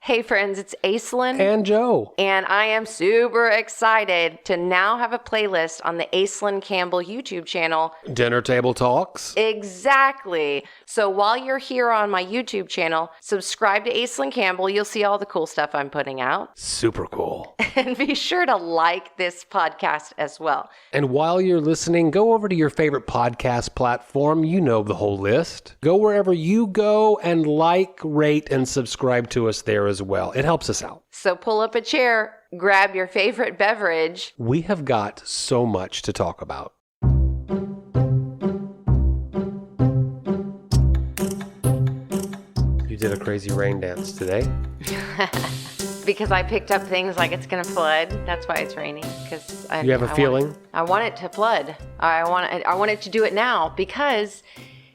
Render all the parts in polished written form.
Hey friends, it's Aislynn. And Joe. And I am super excited to now have a playlist on the Aislynn Campbell YouTube channel. Dinner Table Talks. Exactly. So while you're here on my YouTube channel, subscribe to Aislynn Campbell. You'll see all the cool stuff I'm putting out. Super cool. And be sure to like this podcast as well. And while you're listening, go over to your favorite podcast platform. You know the whole list. Go wherever you go and like, rate, and subscribe to us there as well. It helps us out. So pull up a chair, grab your favorite beverage. We have got so much to talk about. You did a crazy rain dance today. Because I picked up things like it's going to flood. That's why it's raining. Because You have a feeling? I want it to flood. I want it to do it now, because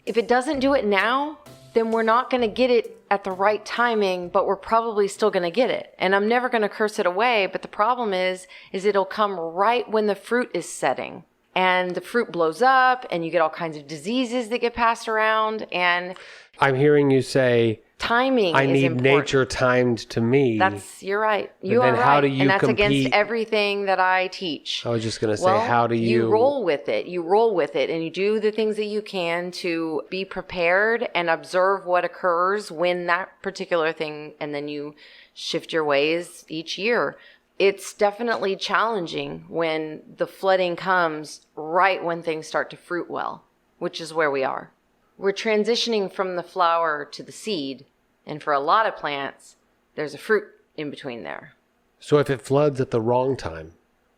if it doesn't do it now, then we're not going to get it at the right timing, but we're probably still going to get it. And I'm never going to curse it away. But the problem is it'll come right when the fruit is setting. And the fruit blows up and you get all kinds of diseases that get passed around. And I'm hearing you say, timing I is need important. nature timed to me. You're right. You are then how right. do you and that's compete? against everything that I teach. I was just going to say, how do you... You roll with it. You roll with it and you do the things that you can to be prepared and observe what occurs when that particular thing, and then you shift your ways each year. It's definitely challenging when the flooding comes right when things start to fruit well, which is where we are. We're transitioning from the flower to the seed, and for a lot of plants, there's a fruit in between there. So if it floods at the wrong time,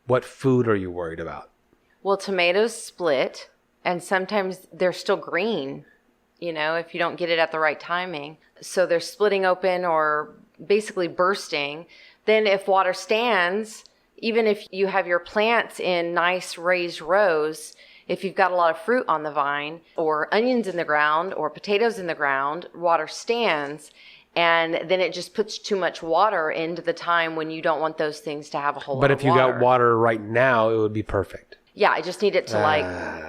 what food are you worried about? Well, tomatoes split, and sometimes they're still green, if you don't get it at the right timing. So they're splitting open or basically bursting. Then if water stands, even if you have your plants in nice raised rows, if you've got a lot of fruit on the vine or onions in the ground or potatoes in the ground, water stands, and then it just puts too much water into the time when you don't want those things to have a whole lot of water. But if you got water right now, it would be perfect. Yeah, I just need it to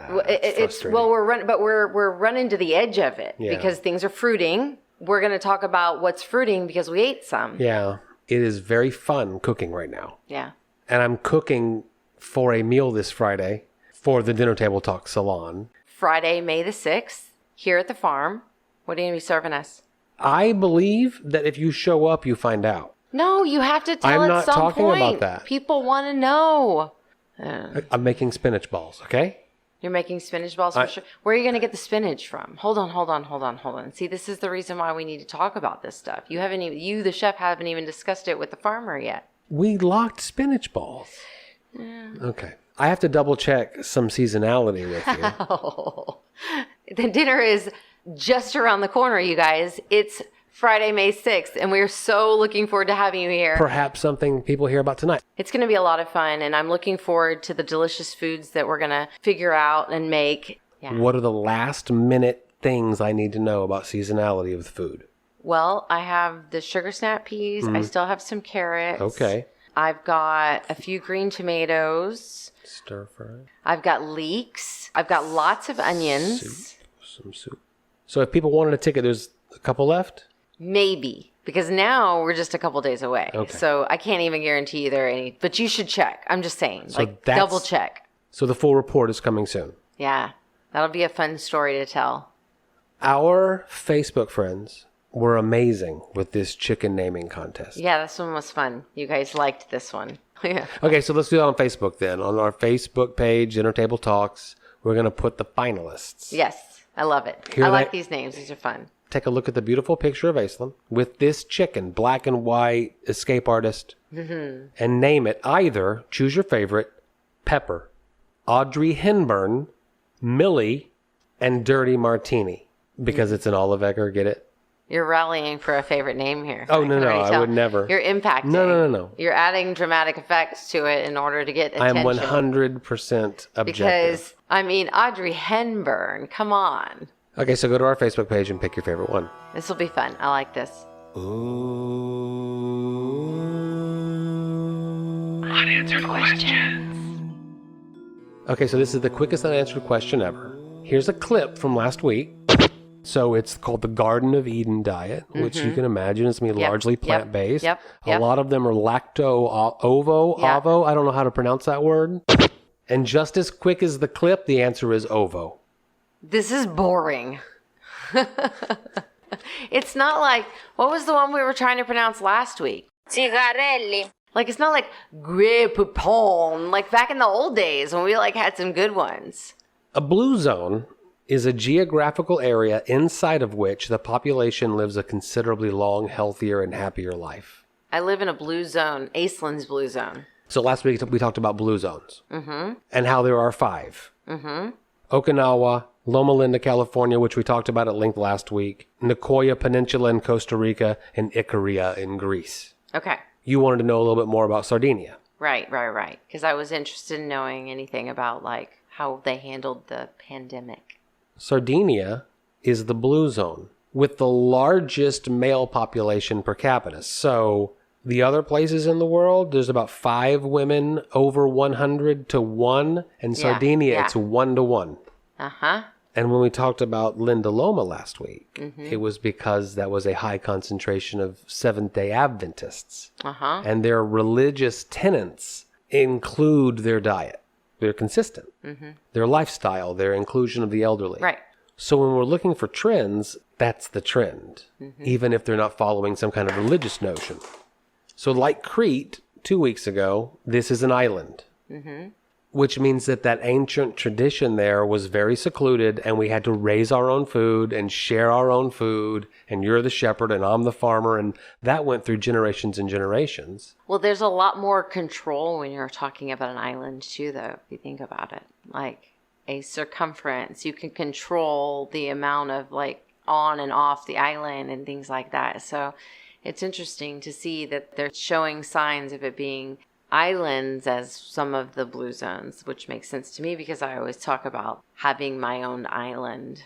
we're running to the edge of it because things are fruiting. We're going to talk about what's fruiting because we ate some. Yeah, it is very fun cooking right now. Yeah. And I'm cooking for a meal this Friday for the Dinner Table Talk Salon. Friday, May the 6th, here at the farm. What are you going to be serving us? I believe that if you show up, you find out. No, you have to tell I'm at not some talking point. about that. People want to know. I'm making spinach balls, okay? You're making spinach balls for sure. Where are you going to get the spinach from? Hold on. See, this is the reason why we need to talk about this stuff. You, the chef, haven't even discussed it with the farmer yet. We locked spinach balls. Yeah. Okay. I have to double check some seasonality with you. Oh. The dinner is just around the corner, you guys. It's Friday, May 6th, and we're so looking forward to having you here. Perhaps something people hear about tonight. It's going to be a lot of fun, and I'm looking forward to the delicious foods that we're going to figure out and make. Yeah. What are the last minute things I need to know about seasonality of the food? Well, I have the sugar snap peas. I still have some carrots. Okay. I've got a few green tomatoes. Stir fry. I've got leeks. I've got lots of onions. Some soup. So if people wanted a ticket, there's a couple left? Maybe. Because now we're just a couple days away. Okay. So I can't even guarantee you there are any. But you should check. I'm just saying. Double check. So the full report is coming soon. Yeah. That'll be a fun story to tell. Our Facebook friends were amazing with this chicken naming contest. Yeah, this one was fun. You guys liked this one. Yeah. Okay, so let's do that on Facebook then. On our Facebook page, Dinner Table Talks, we're going to put the finalists. Yes, I love it. I like these names. These are fun. Take a look at the beautiful picture of Aislynn with this chicken, black and white, escape artist, and name it either, choose your favorite, Pepper, Audrey Henburn, Millie, and Dirty Martini. Because it's an Olive Egger, get it? You're rallying for a favorite name here. Oh, no, I would never. You're impacting. No. You're adding dramatic effects to it in order to get attention. I'm 100% objective. Because, Audrey Henburn, come on. Okay, so go to our Facebook page and pick your favorite one. This will be fun. I like this. Unanswered questions. Okay, so this is the quickest unanswered question ever. Here's a clip from last week. So it's called the Garden of Eden diet, which you can imagine is going to be largely plant-based. Yep. A lot of them are ovo. I don't know how to pronounce that word. And just as quick as the clip, the answer is ovo. This is boring. It's not like, what was the one we were trying to pronounce last week? Cigarelli. Like, it's not like Grey Poupon, like back in the old days when we like had some good ones. A blue zone is a geographical area inside of which the population lives a considerably long, healthier, and happier life. I live in a blue zone, Aislynn's blue zone. So last week we talked about blue zones and how there are 5. Okinawa, Loma Linda, California, which we talked about at length last week, Nicoya Peninsula in Costa Rica, and Icaria in Greece. Okay. You wanted to know a little bit more about Sardinia. Right. Because I was interested in knowing anything about like how they handled the pandemic. Sardinia is the blue zone with the largest male population per capita. So the other places in the world, there's about 5 women over 100 to 1. And Sardinia, it's 1 to 1. Uh-huh. And when we talked about Linda Loma last week, it was because that was a high concentration of Seventh-day Adventists. Uh-huh. And their religious tenets include their diet. They're consistent. Their lifestyle, their inclusion of the elderly. Right. So when we're looking for trends, that's the trend, even if they're not following some kind of religious notion. So like Crete 2 weeks ago, this is an island. Which means that ancient tradition there was very secluded, and we had to raise our own food and share our own food, and you're the shepherd and I'm the farmer, and that went through generations and generations. Well, there's a lot more control when you're talking about an island too, though, if you think about it. Like a circumference, you can control the amount of like on and off the island and things like that. So it's interesting to see that they're showing signs of it being islands as some of the blue zones, which makes sense to me because I always talk about having my own island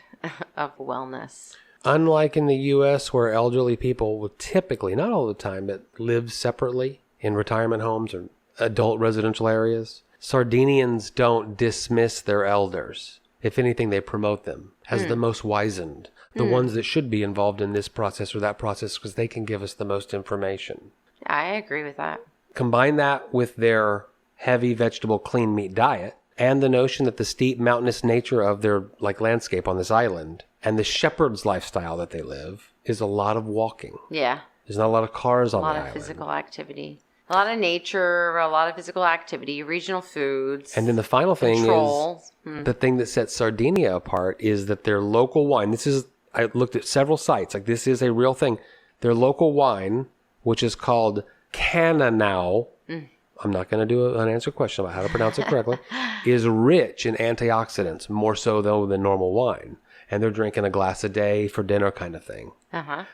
of wellness. Unlike in the U.S., where elderly people will typically, not all the time, but live separately in retirement homes or adult residential areas, Sardinians don't dismiss their elders. If anything, they promote them as the most wizened, the ones that should be involved in this process or that process because they can give us the most information. I agree with that. Combine that with their heavy vegetable clean meat diet and the notion that the steep mountainous nature of their like landscape on this island and the shepherd's lifestyle that they live is a lot of walking. Yeah. There's not a lot of cars on the island. A lot of physical activity. A lot of nature, a lot of physical activity, regional foods. And then the final thing control. is the thing that sets Sardinia apart is that their local wine, I looked at several sites, like this is a real thing. Their local wine, which is called Cananao, I'm not going to do an answer question about how to pronounce it correctly, is rich in antioxidants, more so than normal wine. And they're drinking a glass a day for dinner kind of thing.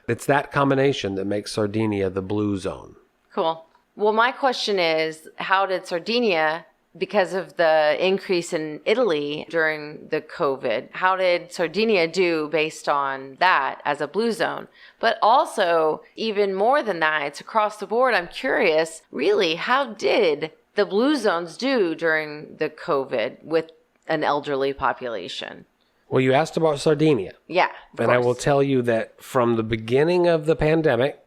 It's that combination that makes Sardinia the blue zone. Cool. Well, my question is, how did Sardinia, because of the increase in Italy during the COVID, how did Sardinia do based on that as a blue zone? But also, even more than that, it's across the board. I'm curious, really, how did the blue zones do during the COVID with an elderly population? Well, you asked about Sardinia. Yeah, and I will tell you that from the beginning of the pandemic,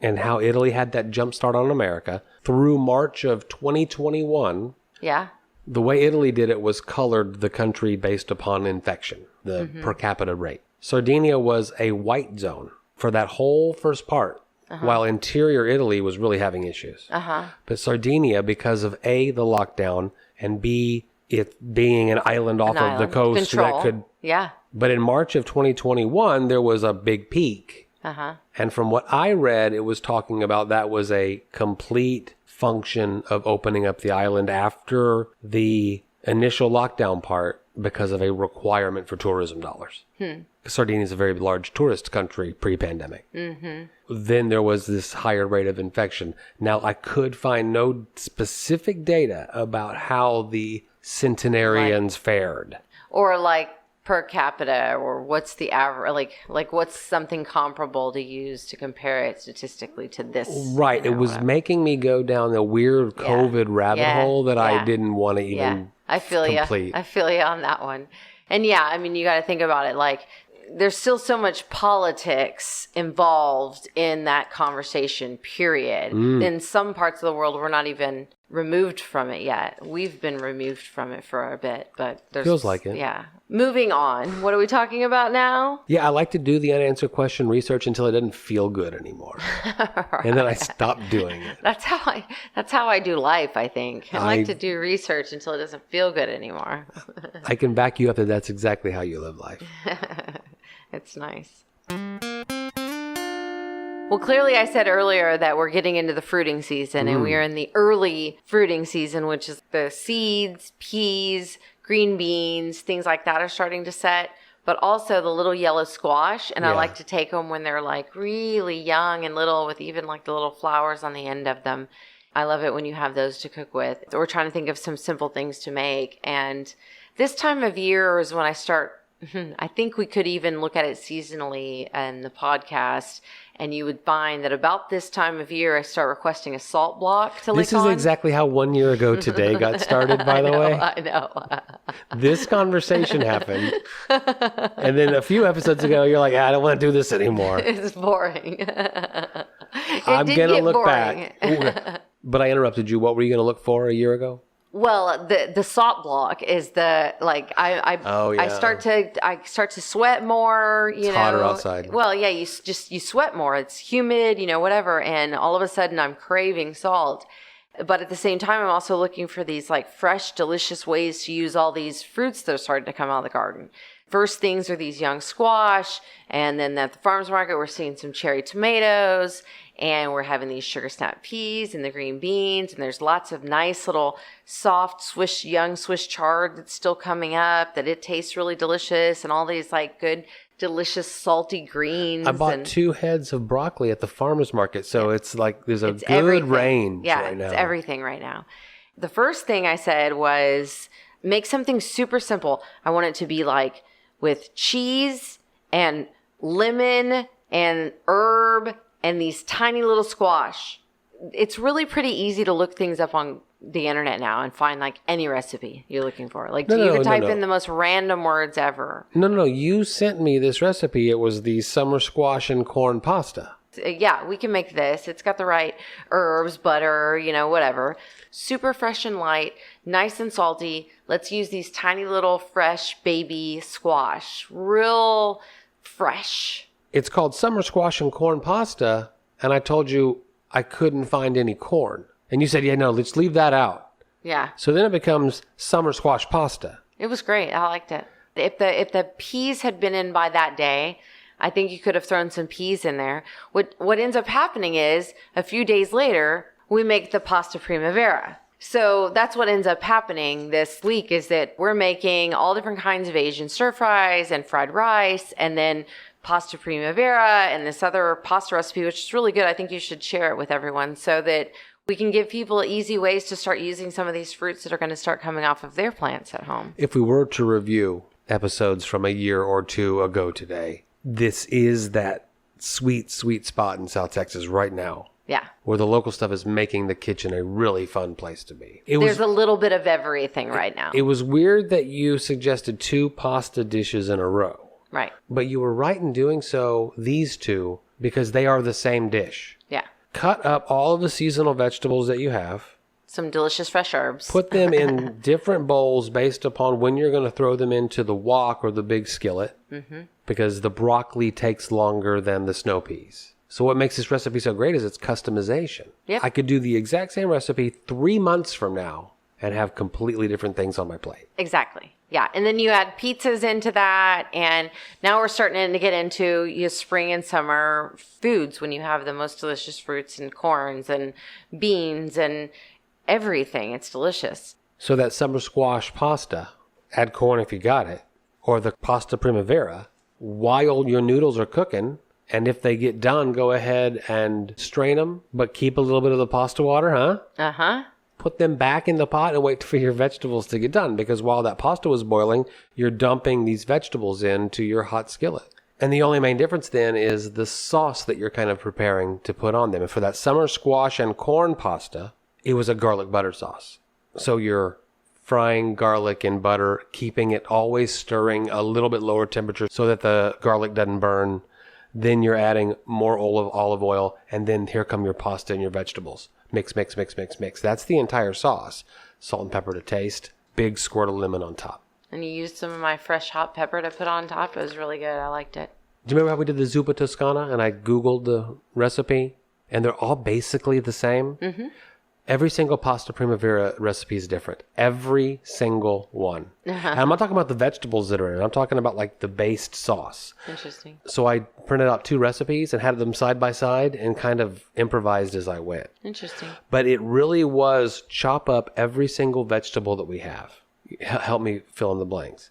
and how Italy had that jump start on America, through March of 2021, the way Italy did it was colored the country based upon infection, the per capita rate. Sardinia was a white zone for that whole first part, while interior Italy was really having issues. But Sardinia, because of A, the lockdown, and B, it being an island off of the coast. Control. That could, But in March of 2021, there was a big peak. And from what I read, it was talking about that was a complete function of opening up the island after the initial lockdown part because of a requirement for tourism dollars. Sardinia is a very large tourist country pre-pandemic. Then there was this higher rate of infection. Now, I could find no specific data about how the centenarians fared. Or like per capita, or what's the average, like what's something comparable to use to compare it statistically to this? Right. It was making me go down a weird COVID rabbit hole that I didn't want to even I feel complete. I feel you on that one. And I mean, you got to think about it. Like there's still so much politics involved in that conversation, period. In some parts of the world, we're not even removed from it yet. We've been removed from it for a bit, but there's... Feels like it. Yeah. Moving on. What are we talking about now? Yeah, I like to do the unanswered question research until it doesn't feel good anymore. And then I stop doing it. That's how I do life, I think. I like to do research until it doesn't feel good anymore. I can back you up that that's exactly how you live life. It's nice. Well, clearly I said earlier that we're getting into the fruiting season, and we are in the early fruiting season, which is the seeds, peas, green beans, things like that are starting to set, but also the little yellow squash. And I like to take them when they're like really young and little, with even like the little flowers on the end of them. I love it when you have those to cook with. We're trying to think of some simple things to make. And this time of year is when I start, I think we could even look at it seasonally in the podcast, and you would find that about this time of year, I start requesting a salt block to lick on. This is exactly how 1 year ago today got started, by the way. I know. This conversation happened. And then a few episodes ago, you're like, I don't want to do this anymore. It's boring. I'm going to look back. But I interrupted you. What were you going to look for a year ago? Well, the salt block is the, like, I start to sweat more, It's hotter outside. Well, yeah, you sweat more. It's humid, whatever. And all of a sudden I'm craving salt. But at the same time, I'm also looking for these like fresh, delicious ways to use all these fruits that are starting to come out of the garden. First things are these young squash. And then at the farmer's market, we're seeing some cherry tomatoes. And we're having these sugar snap peas and the green beans. And there's lots of nice little soft young Swiss chard that's still coming up, that it tastes really delicious. And all these like good, delicious, salty greens. I bought 2 heads of broccoli at the farmer's market. So it's like there's a good everything. range right now. Yeah, it's everything right now. The first thing I said was make something super simple. I want it to be like with cheese and lemon and herb and these tiny little squash. It's really pretty easy to look things up on the internet now and find like any recipe you're looking for. Like you can type in the most random words ever. No. You sent me this recipe. It was the summer squash and corn pasta. Yeah, we can make this. It's got the right herbs, butter, whatever. Super fresh and light, nice and salty. Let's use these tiny little fresh baby squash. Real fresh. It's called summer squash and corn pasta, and I told you I couldn't find any corn. And you said, yeah, no, let's leave that out. Yeah. So then it becomes summer squash pasta. It was great. I liked it. If the peas had been in by that day, I think you could have thrown some peas in there. What ends up happening is a few days later, we make the pasta primavera. So that's what ends up happening this week, is that we're making all different kinds of Asian stir fries and fried rice, and then pasta primavera and this other pasta recipe, which is really good. I think you should share it with everyone so that we can give people easy ways to start using some of these fruits that are going to start coming off of their plants at home. If we were to review episodes from a year or two ago today, this is that sweet, sweet spot in South Texas right now. Yeah. Where the local stuff is making the kitchen a really fun place to be. There's a little bit of everything right now. It was weird that you suggested 2 pasta dishes in a row. Right. But you were right in doing so, these 2, because they are the same dish. Yeah. Cut up all of the seasonal vegetables that you have. Some delicious fresh herbs. Put them in different bowls based upon when you're going to throw them into the wok or the big skillet. Mm-hmm. Because the broccoli takes longer than the snow peas. So what makes this recipe so great is its customization. Yep. I could do the exact same recipe 3 months from now and have completely different things on my plate. Exactly. Yeah. And then you add pizzas into that. And now we're starting to get into your spring and summer foods when you have the most delicious fruits and corns and beans and everything. It's delicious. So that summer squash pasta, add corn if you got it, or the pasta primavera, while your noodles are cooking. And if they get done, go ahead and strain them, but keep a little bit of the pasta water, huh? Uh-huh. Put them back in the pot and wait for your vegetables to get done. Because while that pasta was boiling, you're dumping these vegetables into your hot skillet. And the only main difference then is the sauce that you're kind of preparing to put on them. And for that summer squash and corn pasta, it was a garlic butter sauce. So your frying garlic in butter, keeping it always stirring a little bit lower temperature so that the garlic doesn't burn. Then you're adding more olive oil, and then here come your pasta and your vegetables. Mix, mix, mix, mix, mix. That's the entire sauce. Salt and pepper to taste. Big squirt of lemon on top. And you used some of my fresh hot pepper to put on top. It was really good. I liked it. Do you remember how we did the zuppa toscana and I Googled the recipe? And they're all basically the same? Mm-hmm. Every single pasta primavera recipe is different. Every single one. And I'm not talking about the vegetables that are in it. I'm talking about like the based sauce. Interesting. So I printed out 2 recipes and had them side by side and kind of improvised as I went. Interesting. But it really was chop up every single vegetable that we have. Help me fill in the blanks.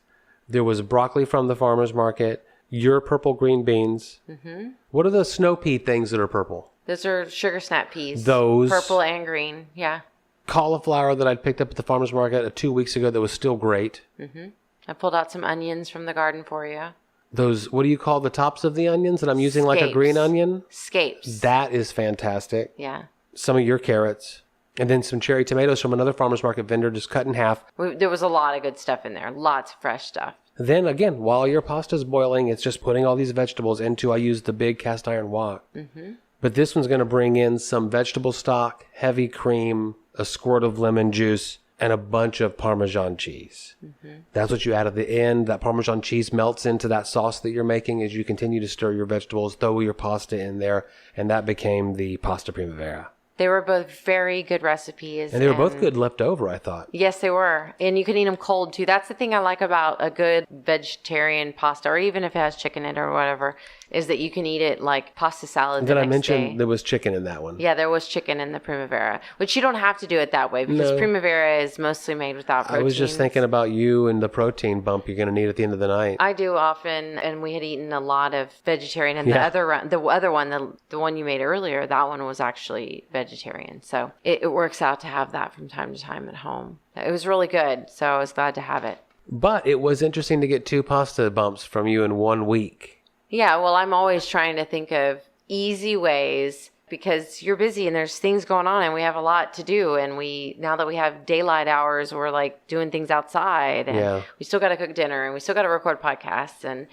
There was broccoli from the farmer's market, your purple green beans. Mm-hmm. What are the snow pea things that are purple? Those are sugar snap peas. Those. Purple and green, yeah. Cauliflower that I'd picked up at the farmer's market 2 weeks ago that was still great. Mm-hmm. I pulled out some onions from the garden for you. Those, what do you call the tops of the onions? And I'm using like a Scapes. green onion? Scapes. That is fantastic. Yeah. Some of your carrots. And then some cherry tomatoes from another farmer's market vendor just cut in half. There was a lot of good stuff in there. Lots of fresh stuff. Then again, while your pasta's boiling, it's just putting all these vegetables into, I used the big cast iron wok. Mm-hmm. But this one's going to bring in some vegetable stock, heavy cream, a squirt of lemon juice, and a bunch of Parmesan cheese. Mm-hmm. That's what you add at the end. That Parmesan cheese melts into that sauce that you're making as you continue to stir your vegetables, throw your pasta in there, and that became the pasta primavera. They were both very good recipes. And they were both good left over, I thought. Yes, they were. And you can eat them cold, too. That's the thing I like about a good vegetarian pasta, or even if it has chicken in it or whatever, is that you can eat it like pasta salad the Did I next mention day. there was chicken in that one? Yeah, there was chicken in the Primavera, which you don't have to do it that way because No. Primavera is mostly made without protein. I was just thinking about you and the protein bump you're going to need at the end of the night. I do often, and we had eaten a lot of vegetarian. And Yeah. the other one, the one you made earlier, that one was actually vegetarian. So it works out to have that from time to time at home. It was really good, so I was glad to have it. But it was interesting to get 2 pasta bumps from you in 1 week. Yeah, well, I'm always trying to think of easy ways because you're busy and there's things going on and we have a lot to do. And now that we have daylight hours, we're like doing things outside and we still got to cook dinner and we still got to record podcasts and,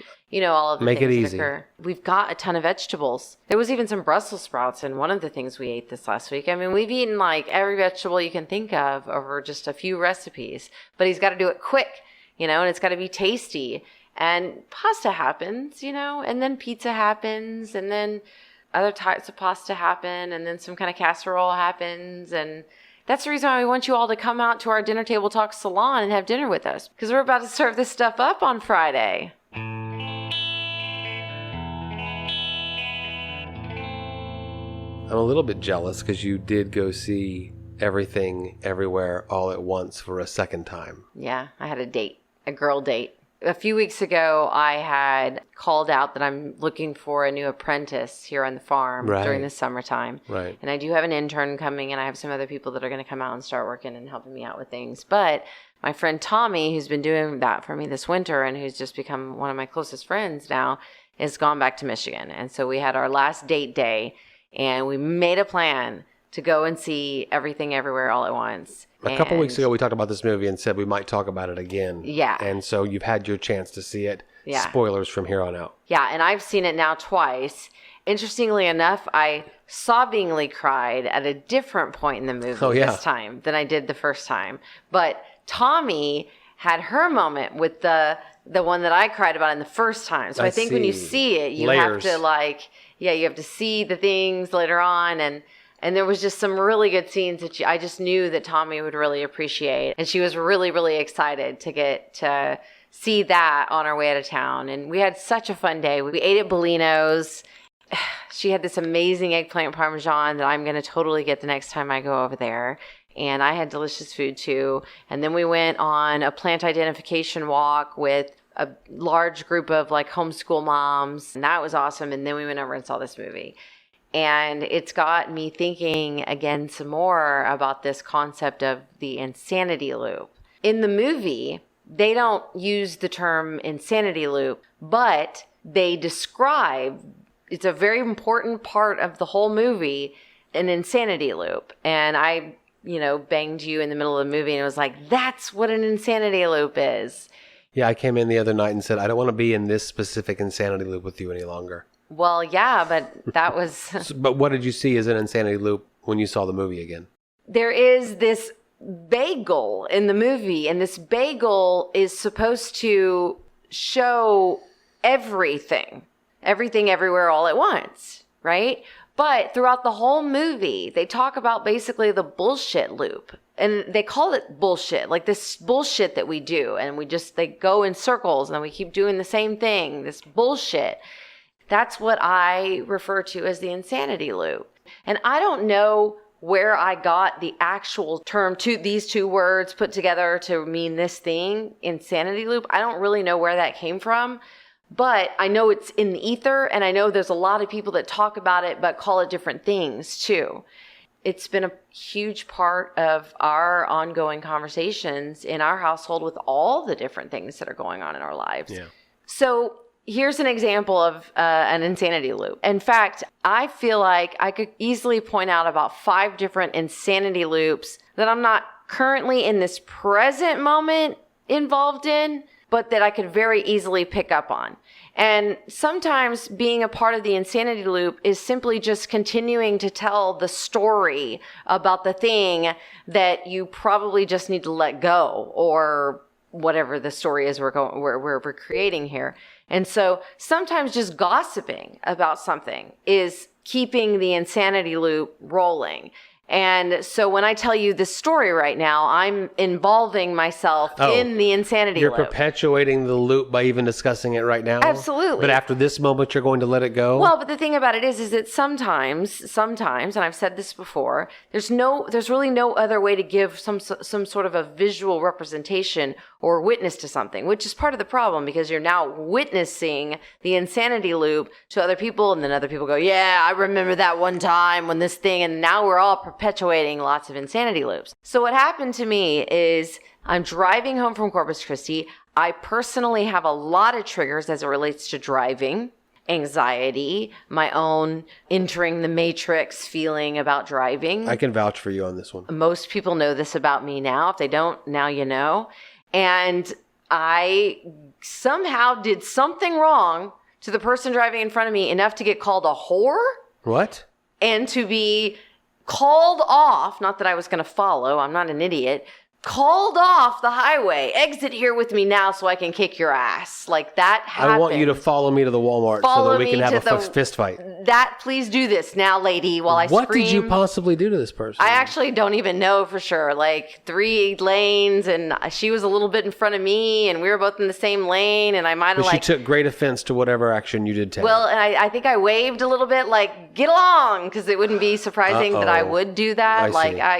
all of the Make it things easy. that occur. We've got a ton of vegetables. There was even some Brussels sprouts in one of the things we ate this last week. I mean, we've eaten like every vegetable you can think of over just a few recipes, but he's got to do it quick, and it's got to be tasty. And pasta happens, and then pizza happens, and then other types of pasta happen, and then some kind of casserole happens. And that's the reason why we want you all to come out to our Dinner Table Talk Salon and have dinner with us, because we're about to serve this stuff up on Friday. I'm a little bit jealous because you did go see Everything Everywhere All at Once for a second time. Yeah, I had a girl date. A few weeks ago, I had called out that I'm looking for a new apprentice here on the farm during the summertime. Right. And I do have an intern coming, and I have some other people that are going to come out and start working and helping me out with things. But my friend Tommy, who's been doing that for me this winter and who's just become one of my closest friends now, has gone back to Michigan. And so we had our last date day, and we made a plan to go and see Everything Everywhere All at Once. A couple weeks ago, we talked about this movie and said we might talk about it again. Yeah. And so you've had your chance to see it. Yeah. Spoilers from here on out. Yeah, and I've seen it now twice. Interestingly enough, I sobbingly cried at a different point in the movie this time than I did the first time. But Tommy had her moment with the one that I cried about in the first time. So I think when you see it, you have to you have to see the things later on. And there was just some really good scenes that I just knew that Tommy would really appreciate. And she was really, really excited to get to see that on our way out of town. And we had such a fun day. We ate at Bellino's. She had this amazing eggplant parmesan that I'm going to totally get the next time I go over there. And I had delicious food too. And then we went on a plant identification walk with a large group of like homeschool moms. And that was awesome. And then we went over and saw this movie. And it's got me thinking again some more about this concept of the insanity loop. In the movie, they don't use the term insanity loop, but they describe, it's a very important part of the whole movie, an insanity loop. And I banged you in the middle of the movie and it was like, that's what an insanity loop is. Yeah, I came in the other night and said, I don't want to be in this specific insanity loop with you any longer. Well, yeah, but that was... But what did you see as an insanity loop when you saw the movie again? There is this bagel in the movie, and this bagel is supposed to show everything everywhere all at once, right? But throughout the whole movie, they talk about basically the bullshit loop. And they call it bullshit, like this bullshit that we do. And they go in circles and then we keep doing the same thing, this bullshit. That's what I refer to as the insanity loop. And I don't know where I got the actual term these two words put together to mean this thing, insanity loop. I don't really know where that came from. But I know it's in the ether, and I know there's a lot of people that talk about it but call it different things too. It's been a huge part of our ongoing conversations in our household with all the different things that are going on in our lives. Yeah. So here's an example of an insanity loop. In fact, I feel like I could easily point out about 5 different insanity loops that I'm not currently in this present moment involved in, but that I could very easily pick up on. And sometimes being a part of the insanity loop is simply just continuing to tell the story about the thing that you probably just need to let go, or whatever the story is we're creating here. And so sometimes just gossiping about something is keeping the insanity loop rolling. And so when I tell you this story right now, I'm involving myself in the insanity You're loop. perpetuating the loop by even discussing it right now? Absolutely. But after this moment, you're going to let it go? Well, but the thing about it is that sometimes, and I've said this before, there's really no other way to give some sort of a visual representation or witness to something, which is part of the problem, because you're now witnessing the insanity loop to other people, and then other people go, yeah, I remember that one time when this thing, and now we're all perpetuating lots of insanity loops. So what happened to me is I'm driving home from Corpus Christi. I personally have a lot of triggers as it relates to driving. Anxiety, my own entering the matrix feeling about driving. I can vouch for you on this one. Most people know this about me now. If they don't, now you know. And I somehow did something wrong to the person driving in front of me enough to get called a whore. What? And to be called off, not that I was going to follow, I'm not an idiot, called off the highway. Exit here with me now so I can kick your ass. Like that happened. I want you to follow me to the Walmart so that we can have a fist fight. Please do this now, lady, while I scream. What did you possibly do to this person? I actually don't even know for sure. Like 3 lanes, and she was a little bit in front of me, and we were both in the same lane, and I might have She took great offense to whatever action you did take. Well, and I think I waved a little bit, like, get along, because it wouldn't be surprising that I would do that.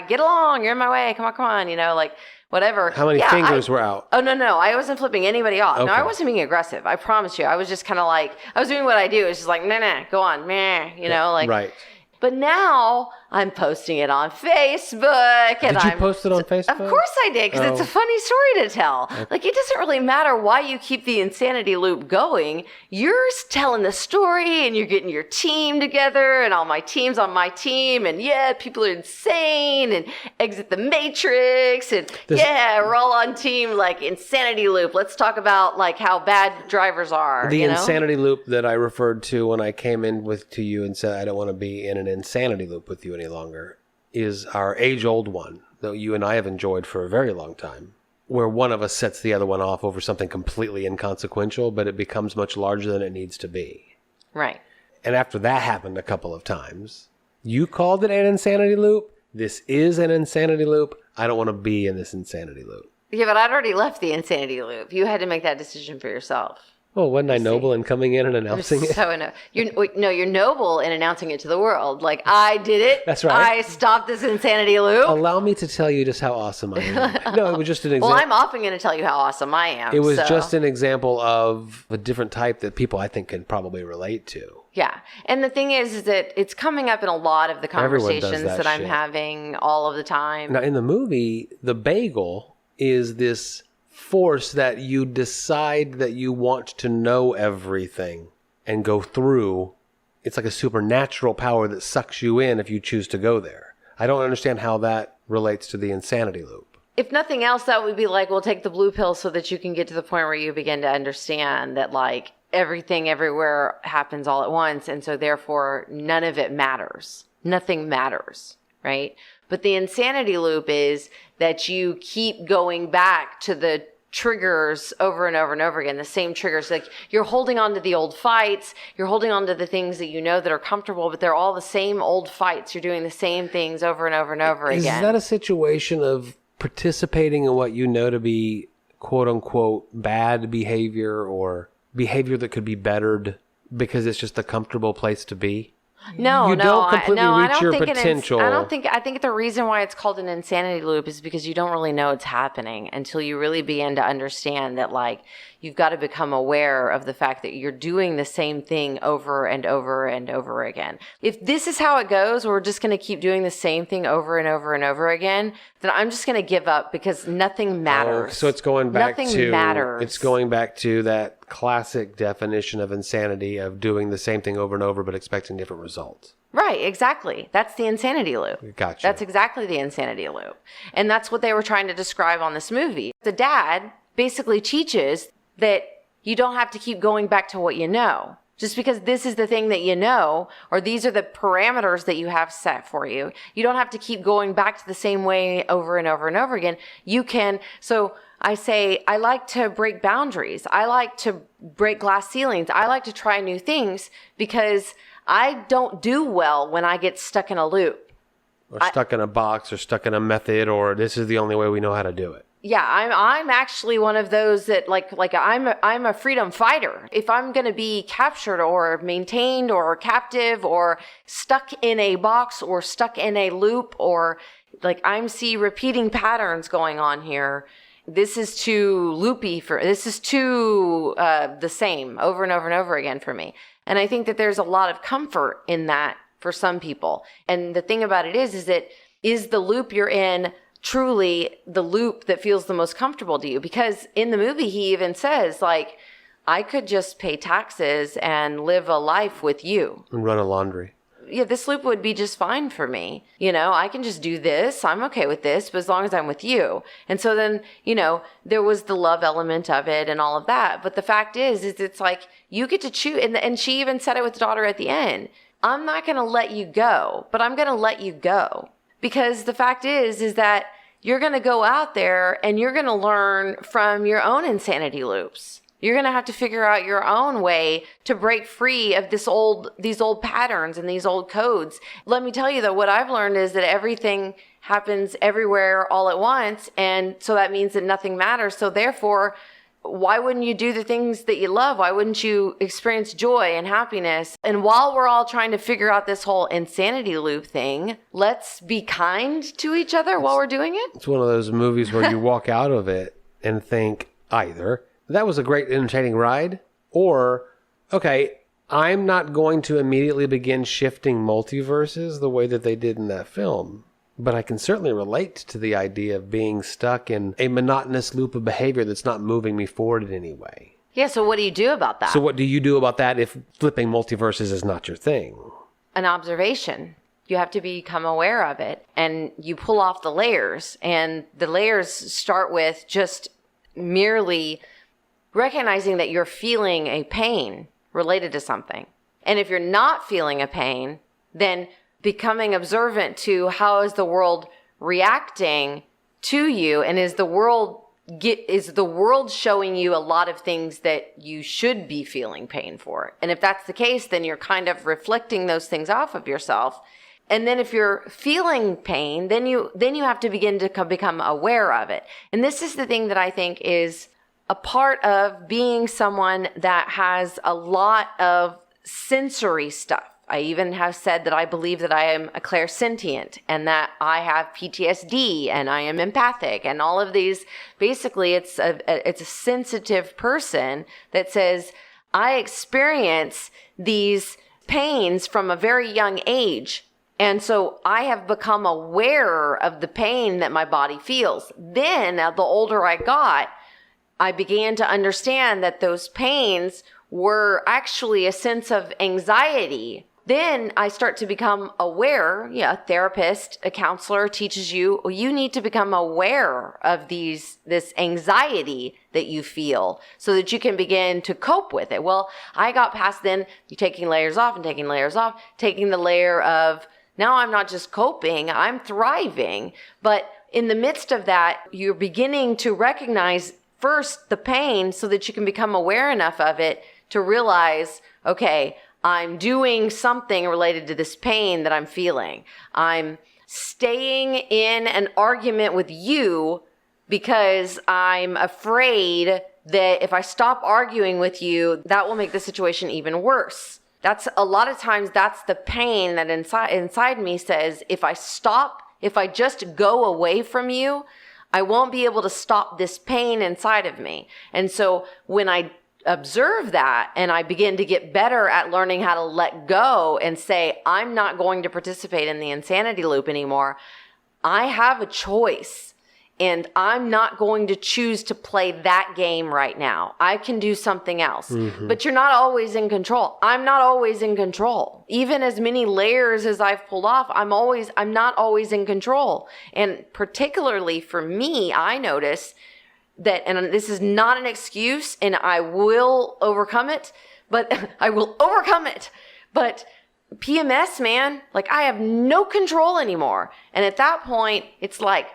Get along, you're in my way, come on, like, whatever. How many fingers were out? Oh, no, I wasn't flipping anybody off. Okay. No, I wasn't being aggressive. I promise you. I was just kind of like, I was doing what I do. It's just like, nah, go on, meh, like. Right. But now I'm posting it on Facebook. And Did you post it on Facebook? Of course I did, because it's a funny story to tell. Like, it doesn't really matter why you keep the insanity loop going. You're telling the story, and you're getting your team together, and all my team's on my team, and yeah, people are insane, and exit the matrix, and we're all on team, like, insanity loop. Let's talk about, like, how bad drivers are. The insanity loop that I referred to when I came in to you and said I don't want to be in an insanity loop with you any longer is our age-old one that you and I have enjoyed for a very long time, where one of us sets the other one off over something completely inconsequential, but it becomes much larger than it needs to be. Right. And after that happened a couple of times, you called it an insanity loop. This is an insanity loop. I don't want to be in this insanity loop. Yeah, but I'd already left the insanity loop. You had to make that decision for yourself. Well, wasn't I noble in coming in and announcing it? You're noble in announcing it to the world. Like, I did it. That's right. I stopped this insanity loop. Allow me to tell you just how awesome I am. No, it was just an example. Well, I'm often going to tell you how awesome I am. It was just an example of a different type that people, I think, can probably relate to. Yeah. And the thing is that it's coming up in a lot of the conversations that I'm having all of the time. Now, in the movie, the bagel is this force that you decide that you want to know everything and go through. It's like a supernatural power that sucks you in if you choose to go there. I don't understand how that relates to the insanity loop. If nothing else, that would be like, well, take the blue pill so that you can get to the point where you begin to understand that like everything everywhere happens all at once. And so therefore none of it matters. Nothing matters, right? But the insanity loop is that you keep going back to the triggers over and over and over again, the same triggers. Like you're holding on to the old fights, you're holding on to the things that you know that are comfortable, but they're all the same old fights. You're doing the same things over and over and over again. Is that a situation of participating in what you know to be quote unquote bad behavior or behavior that could be bettered because it's just a comfortable place to be? No, you don't completely reach your potential. I think the reason why it's called an insanity loop is because you don't really know it's happening until you really begin to understand that like you've got to become aware of the fact that you're doing the same thing over and over and over again. If this is how it goes, we're just going to keep doing the same thing over and over and over again, then I'm just going to give up because nothing matters. So it's going back nothing matters. It's going back to that classic definition of insanity of doing the same thing over and over but expecting different results. Right, exactly. That's the insanity loop. Gotcha. That's exactly the insanity loop. And that's what they were trying to describe on this movie. The dad basically teaches that you don't have to keep going back to what you know. Just because this is the thing that you know, or these are the parameters that you have set for you, you don't have to keep going back to the same way over and over and over again. You can, so I say, I like to break boundaries. I like to break glass ceilings. I like to try new things because I don't do well when I get stuck in a loop. Or stuck in a box or stuck in a method or this is the only way we know how to do it. Yeah, I'm actually one of those that like I'm a freedom fighter. If I'm going to be captured or maintained or captive or stuck in a box or stuck in a loop or like I'm see repeating patterns going on here, this is too loopy this is too the same over and over and over again for me. And I think that there's a lot of comfort in that for some people. And the thing about it is that is the loop you're in truly the loop that feels the most comfortable to you? Because in the movie, he even says, like, I could just pay taxes and live a life with you. And run a laundry. Yeah, this loop would be just fine for me. You know, I can just do this. I'm okay with this, but as long as I'm with you. And so then, you know, there was the love element of it and all of that. But the fact is it's like you get to choose. And she even said it with the daughter at the end. I'm not going to let you go, but I'm going to let you go. Because the fact is that you're going to go out there and you're going to learn from your own insanity loops. You're going to have to figure out your own way to break free of these old patterns and these old codes. Let me tell you though, what I've learned is that everything happens everywhere all at once. And so that means that nothing matters. So therefore, why wouldn't you do the things that you love? Why wouldn't you experience joy and happiness? And while we're all trying to figure out this whole insanity loop thing, let's be kind to each other while we're doing it. It's one of those movies where you walk out of it and think either that was a great entertaining ride or, okay, I'm not going to immediately begin shifting multiverses the way that they did in that film. But I can certainly relate to the idea of being stuck in a monotonous loop of behavior that's not moving me forward in any way. Yeah, so what do you do about that? So what do you do about that if flipping multiverses is not your thing? An observation. You have to become aware of it. And you pull off the layers. And the layers start with just merely recognizing that you're feeling a pain related to something. And if you're not feeling a pain, then becoming observant to how is the world reacting to you, and is the world showing you a lot of things that you should be feeling pain for? And if that's the case, then you're kind of reflecting those things off of yourself. And then if you're feeling pain, then you have to begin to become aware of it. And this is the thing that I think is a part of being someone that has a lot of sensory stuff. I even have said that I believe that I am a clairsentient and that I have PTSD and I am empathic and all of these. Basically, it's a sensitive person that says, I experience these pains from a very young age. And so I have become aware of the pain that my body feels. Then, the older I got, I began to understand that those pains were actually a sense of anxiety then I start to become aware. Yeah, a therapist, a counselor teaches you, you need to become aware of this anxiety that you feel so that you can begin to cope with it. Well, I got past then taking layers off and taking layers off, taking the layer of, now I'm not just coping, I'm thriving. But in the midst of that, you're beginning to recognize first the pain so that you can become aware enough of it to realize, okay, I'm doing something related to this pain that I'm feeling. I'm staying in an argument with you because I'm afraid that if I stop arguing with you, that will make the situation even worse. That's a lot of times that's the pain that inside me says, if I just go away from you, I won't be able to stop this pain inside of me. And so when I observe that and I begin to get better at learning how to let go and say, I'm not going to participate in the insanity loop anymore. I have a choice and I'm not going to choose to play that game right now. I can do something else, but you're not always in control. I'm not always in control. Even as many layers as I've pulled off, I'm not always in control. And particularly for me, I notice that, and this is not an excuse, and I will overcome it, but But PMS, man, like I have no control anymore. And at that point, it's like,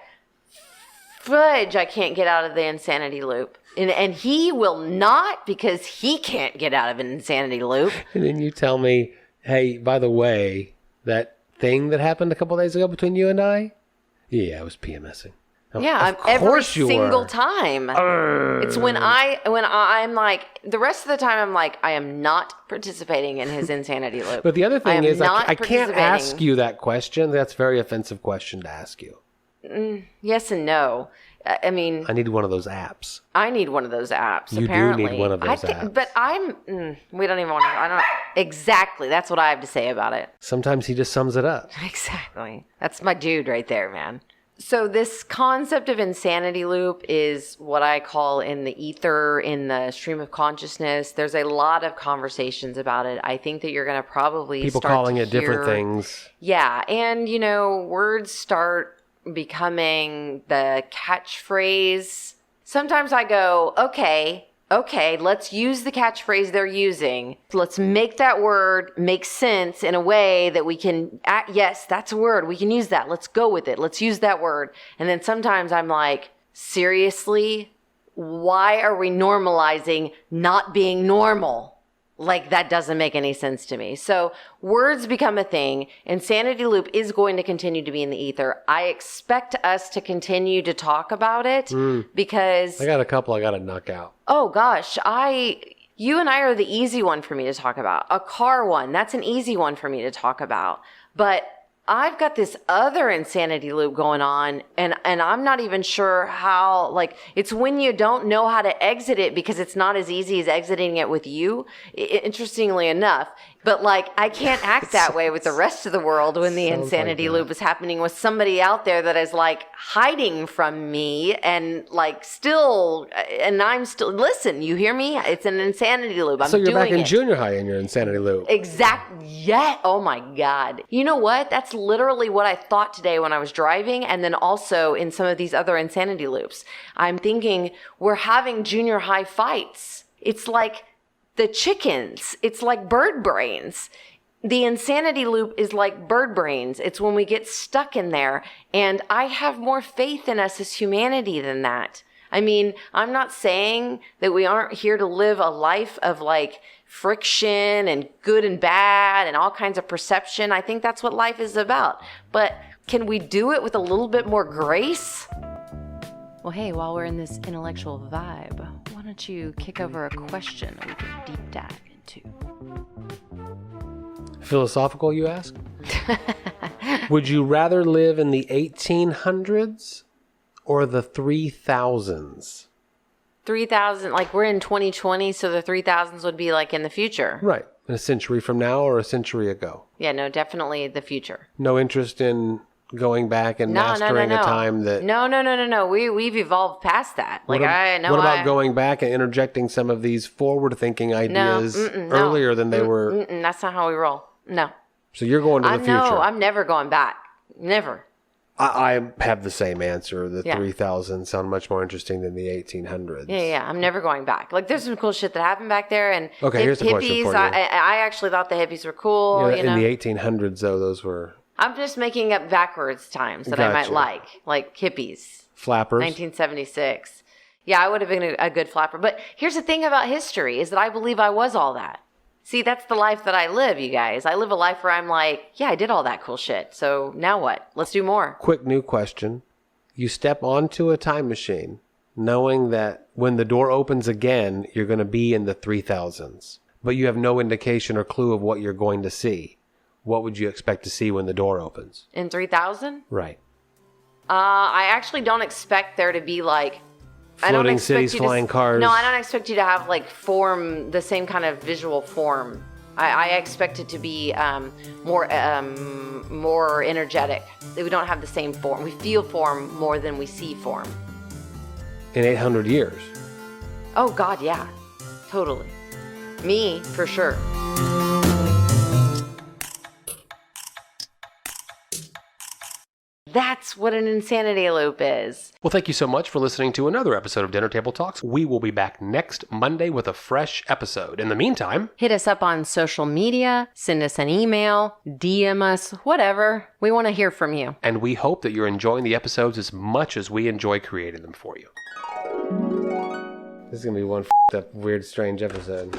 fudge, I can't get out of the insanity loop. And he will not, because he can't get out of an insanity loop. And then you tell me, hey, by the way, that thing that happened a couple days ago between you and I? Yeah, I was PMSing. Yeah, every single time. It's when I'm like, the rest of the time I'm like, I am not participating in his insanity loop. But the other thing is, I can't ask you that question. That's a very offensive question to ask you. Yes and no. I mean, I need one of those apps. I need one of those apps. You apparently. do need one of those apps. But we don't even want to. I don't exactly. That's what I have to say about it. Sometimes he just sums it up. Exactly. That's my dude right there, man. So this concept of insanity loop is what I call in the ether, in the stream of consciousness. There's a lot of conversations about it. I think that you're going to probably people start calling to it different things. Yeah, and words start becoming the catchphrase. Sometimes I go, okay, let's use the catchphrase they're using. Let's make that word make sense in a way that we can, yes, that's a word. We can use that. Let's go with it. Let's use that word. And then sometimes I'm like, seriously? Why are we normalizing not being normal? Like, that doesn't make any sense to me. So words become a thing. Insanity loop is going to continue to be in the ether. I expect us to continue to talk about it because... I got a couple I got to knock out. Oh, gosh. You and I are the easy one for me to talk about. A car one, that's an easy one for me to talk about. But I've got this other insanity loop going on, and I'm not even sure how, like, it's when you don't know how to exit it because it's not as easy as exiting it with you, interestingly enough. But, like, I can't act that way with the rest of the world when the insanity loop is happening with somebody out there that is, like, hiding from me and, like, I'm still, listen, you hear me? It's an insanity loop. I'm doing it. So you're back in junior high in your insanity loop. Exactly. Yeah. Oh, my God. You know what? That's literally what I thought today when I was driving, and then also in some of these other insanity loops. I'm thinking we're having junior high fights. It's like the chickens. It's like bird brains. The insanity loop is like bird brains. It's when we get stuck in there. And I have more faith in us as humanity than that. I mean, I'm not saying that we aren't here to live a life of like friction and good and bad and all kinds of perception. I think that's what life is about. But can we do it with a little bit more grace? Well, hey, while we're in this intellectual vibe, why don't you kick over a question we can deep dive into? Philosophical, you ask? Would you rather live in the 1800s or the 3000s? 3000, like we're in 2020, so the 3000s would be like in the future. Right. A century from now or a century ago? Yeah, no, definitely the future. No interest in going back and mastering a time that... No. We've evolved past that. Like, what about going back and interjecting some of these forward-thinking ideas earlier than they were... That's not how we roll. No. So you're going to the future. No, I'm never going back. Never. I have the same answer. The Yeah. 3000 sound much more interesting than the 1800s. Yeah. I'm never going back. Like, there's some cool shit that happened back there. And Okay, here's the question hippies, for you. I actually thought the hippies were cool. Yeah, you know? in the 1800s, though, those were I'm just making up backwards times that I might Gotcha. like hippies. flappers. 1976. Yeah, I would have been a good flapper. But here's the thing about history is that I believe I was all that. See, that's the life that I live, you guys. I live a life where I'm like, yeah, I did all that cool shit. So now what? Let's do more. Quick new question. You step onto a time machine knowing that when the door opens again, you're going to be in the 3000s, but you have no indication or clue of what you're going to see. What would you expect to see when the door opens? In 3000? Right. I actually don't expect there to be like... I don't Floating expect cities, you to flying cars. No, I don't expect you to have like form, the same kind of visual form. I expect it to be more energetic. We don't have the same form. We feel form more than we see form. In 800 years. Oh, God, yeah. Totally. Me, for sure. That's what an insanity loop is. Well, thank you so much for listening to another episode of Dinner Table Talks. We will be back next Monday with a fresh episode. In the meantime, Hit us up on social media, send us an email, DM us, whatever. We want to hear from you. and we hope that you're enjoying the episodes as much as we enjoy creating them for you. This is going to be one up, weird, strange episode.